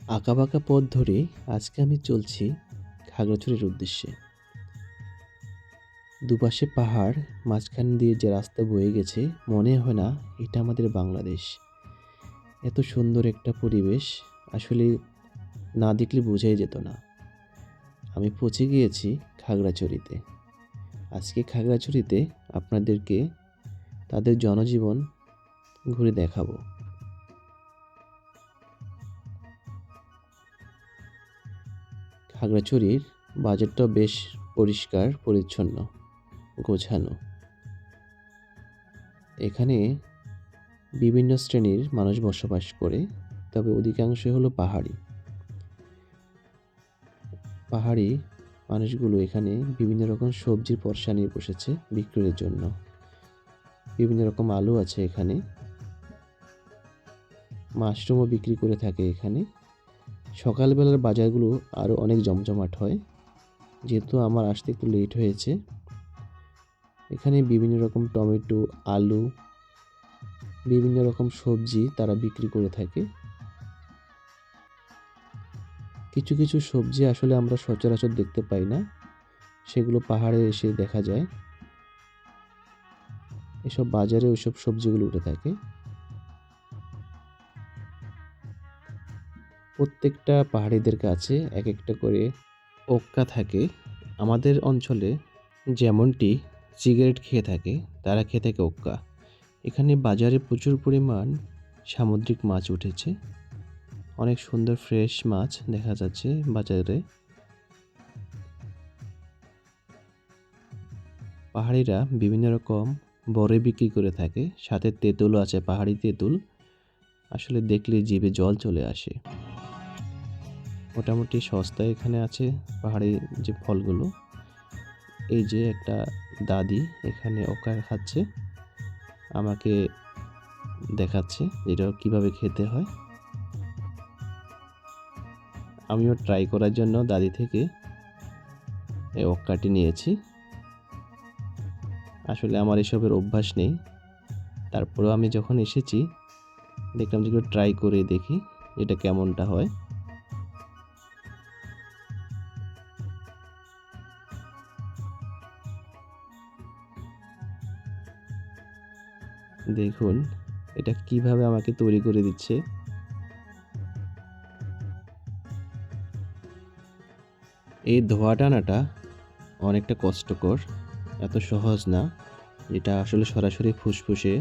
আঁকাবাঁকা পথ ধরে আজকে আমি চলছি খাগড়াছড়ির উদ্দেশ্যে। দুপাশে পাহাড়, মাঝখান দিয়ে যে রাস্তা বয়ে গেছে মনে হয় না এটা আমাদের বাংলাদেশ। এত সুন্দর একটা পরিবেশ আসলে না দেখলে বোঝাই যেত না। আমি পৌঁছে গিয়েছি খাগড়াছড়িতে। আজকে খাগড়াছড়িতে আপনাদেরকে তাদের জনজীবন ঘুরে দেখাবো। খাগড়াছড়ির বাজারটা বেশ পরিষ্কার পরিচ্ছন্ন, গোছানো। এখানে বিভিন্ন শ্রেণীর মানুষ বসবাস করে, তবে অধিকাংশই হলো পাহাড়ি। পাহাড়ি মানুষগুলো এখানে বিভিন্ন রকম সবজির পসরা নিয়ে বসেছে বিক্রয়ের জন্য। বিভিন্ন রকম আলু আছে এখানে, মাশরুমও বিক্রি করে থাকে এখানে। সকালবেলার বাজারগুলো আরও অনেক জমজমাট হয়, যেহেতু আমার আসতে একটু লেট হয়েছে। এখানে বিভিন্ন রকম টমেটো, আলু, বিভিন্ন রকম সবজি তারা বিক্রি করে থাকে। কিছু কিছু সবজি আসলে আমরা সচরাচর দেখতে পাই না, সেগুলো পাহাড়ে এসে দেখা যায়। এসব বাজারে ওইসব সবজিগুলো উঠে থাকে। প্রত্যেকটা পাহাড়িদের কাছে এক একটা করে ওক্কা থাকে। আমাদের অঞ্চলে যেমনটি সিগারেট খেয়ে থাকে, তারা খেয়ে থাকে ওক্কা। এখানে বাজারে প্রচুর পরিমাণ সামুদ্রিক মাছ উঠেছে। অনেক সুন্দর ফ্রেশ মাছ দেখা যাচ্ছে বাজারে। পাহাড়িরা বিভিন্ন রকম বড়ি বিক্রি করে থাকে, সাথে তেঁতুলও আছে, পাহাড়ি তেঁতুল। আসলে দেখলে জিভে জল চলে আসে। মোটামুটি সস্তায় এখানে আছে পাহাড়ি যে ফলগুলো। এই যে একটা দাদি এখানে ওকা খাচ্ছে, আমাকে দেখাচ্ছে এটা কিভাবে খেতে হয়। আমিও ট্রাই করার জন্য দাদি থেকে এই ওক্কাটি নিয়েছি। আসলে আমার এসবের অভ্যাস নেই, তারপরেও আমি যখন এসেছি দেখলাম যে একটু ট্রাই করে দেখি এটা কেমনটা হয়। দেখুন এটা কিভাবে আমাকে তৈরি করে দিচ্ছে। এই ধোয়া টানাটা অনেকটা কষ্টকর, এত সহজ না। এটা আসলে সরাসরি ফুসফুসে